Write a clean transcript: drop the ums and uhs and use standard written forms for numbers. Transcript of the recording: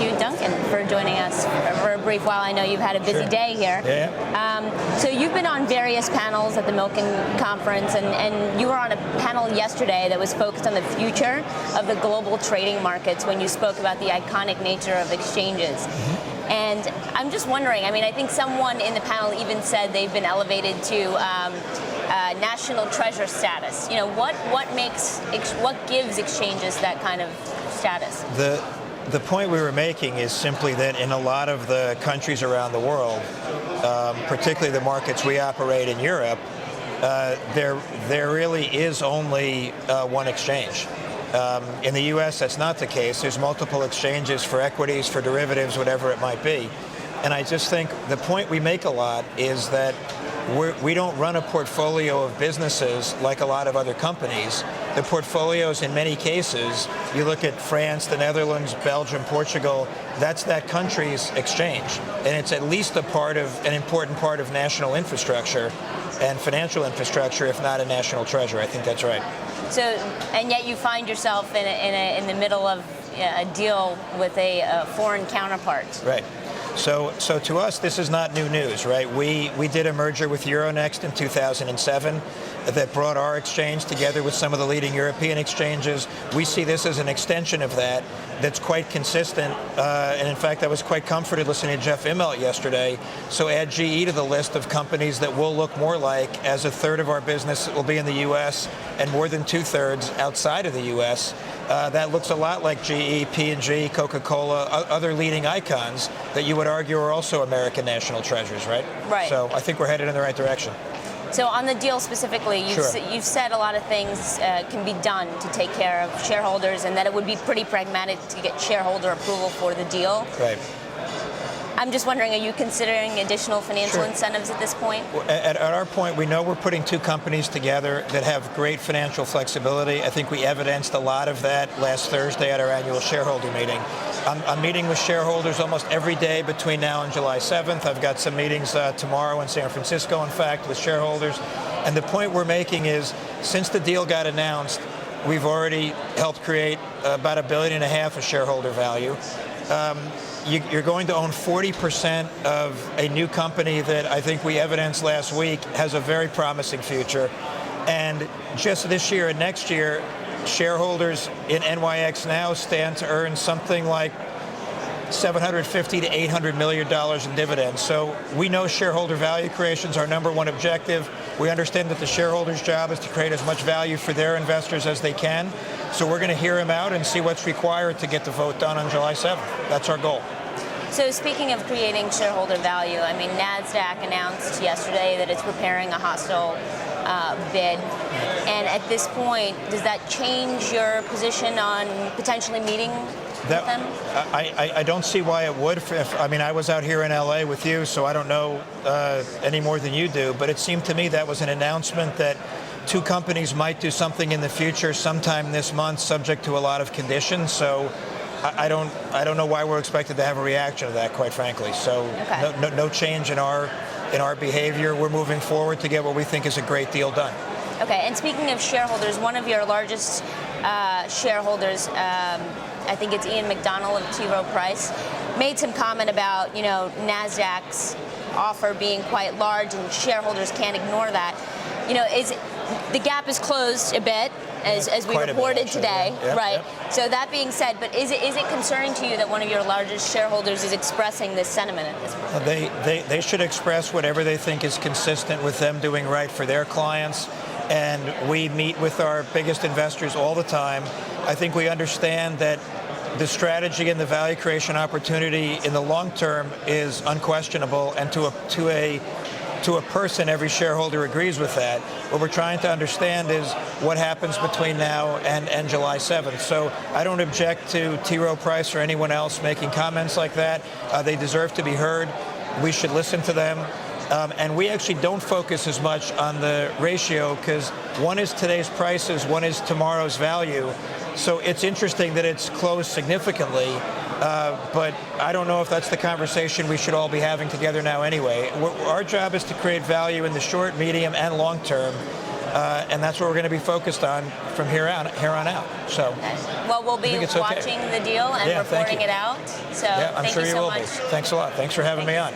thank you, Duncan, for joining us for a brief while. I know you've had a busy day here. Yeah. So you've been on various panels at the Milken Conference, and you were on a panel yesterday that was focused on the future of the global trading markets when you spoke about the iconic nature of exchanges. And I'm just wondering, I mean, I think someone in the panel even said they've been elevated to national treasure status. You know, what gives exchanges that kind of status? The point we were making is simply that in a lot of the countries around the world, particularly the markets we operate in Europe, there really is only one exchange. In the U.S., that's not the case. There's multiple exchanges for equities, for derivatives, whatever it might be. And I just think the point we make a lot is that we don't run a portfolio of businesses like a lot of other companies. The portfolios, in many cases, you look at France, the Netherlands, Belgium, Portugal, that's that country's exchange. And it's at least an important part of national infrastructure and financial infrastructure, if not a national treasure. I think that's right. So, and yet you find yourself in the middle of a deal with a foreign counterpart. Right. So to us, this is not new news, right? We did a merger with Euronext in 2007 that brought our exchange together with some of the leading European exchanges. We see this as an extension of that that's quite consistent. And in fact, I was quite comforted listening to Jeff Immelt yesterday. So add GE to the list of companies that will look more like, as a third of our business will be in the U.S. and more than 2/3 outside of the U.S. That looks a lot like GE, P&G, Coca-Cola, other leading icons that you would argue are also American national treasures, right? Right. So I think we're headed in the right direction. So on the deal specifically, you've said a lot of things can be done to take care of shareholders, and that it would be pretty pragmatic to get shareholder approval for the deal. Right. I'm just wondering, are you considering additional financial incentives at this point? At our point, we know we're putting two companies together that have great financial flexibility. I think we evidenced a lot of that last Thursday at our annual shareholder meeting. I'm meeting with shareholders almost every day between now and July 7th. I've got some meetings tomorrow in San Francisco, in fact, with shareholders. And the point we're making is, since the deal got announced, we've already helped create about $1.5 billion of shareholder value. You're going to own 40% of a new company that I think we evidenced last week has a very promising future. And just this year and next year, shareholders in NYX now stand to earn something like $750 to $800 million in dividends. So we know shareholder value creation is our #1 objective. We understand that the shareholders' job is to create as much value for their investors as they can. So we're going to hear them out and see what's required to get the vote done on July 7th. That's our goal. So speaking of creating shareholder value, I mean, Nasdaq announced yesterday that it's preparing a hostile bid. And at this point, does that change your position on potentially meeting with them? I don't see why it would. I mean, I was out here in LA with you, so I don't know any more than you do. But it seemed to me that was an announcement that two companies might do something in the future sometime this month, subject to a lot of conditions. So I don't know why we're expected to have a reaction to that, quite frankly. So no change in our behavior. We're moving forward to get what we think is a great deal done. Okay, and speaking of shareholders, one of your largest shareholders, I think it's Ian McDonald of T. Rowe Price, made some comment about, you know, Nasdaq's offer being quite large and shareholders can't ignore that. You know, the gap is closed a bit, as we reported today, right? Yep. So that being said, but is it concerning to you that one of your largest shareholders is expressing this sentiment at this point? They should express whatever they think is consistent with them doing right for their clients. And we meet with our biggest investors all the time. I think we understand that the strategy and the value creation opportunity in the long term is unquestionable, and to a person, every shareholder agrees with that. What we're trying to understand is what happens between now and July 7th. So I don't object to T. Rowe Price or anyone else making comments like that. They deserve to be heard. We should listen to them. And we actually don't focus as much on the ratio, because one is today's prices, one is tomorrow's value. So it's interesting that it's closed significantly, but I don't know if that's the conversation we should all be having together now anyway. Our job is to create value in the short, medium, and long term. and that's what we're going to be focused on from here on out. So, okay. Well, we'll be watching the deal and reporting it out. So, yeah, I'm thank sure you you so will much. be. Thanks a lot. Thanks for having me on.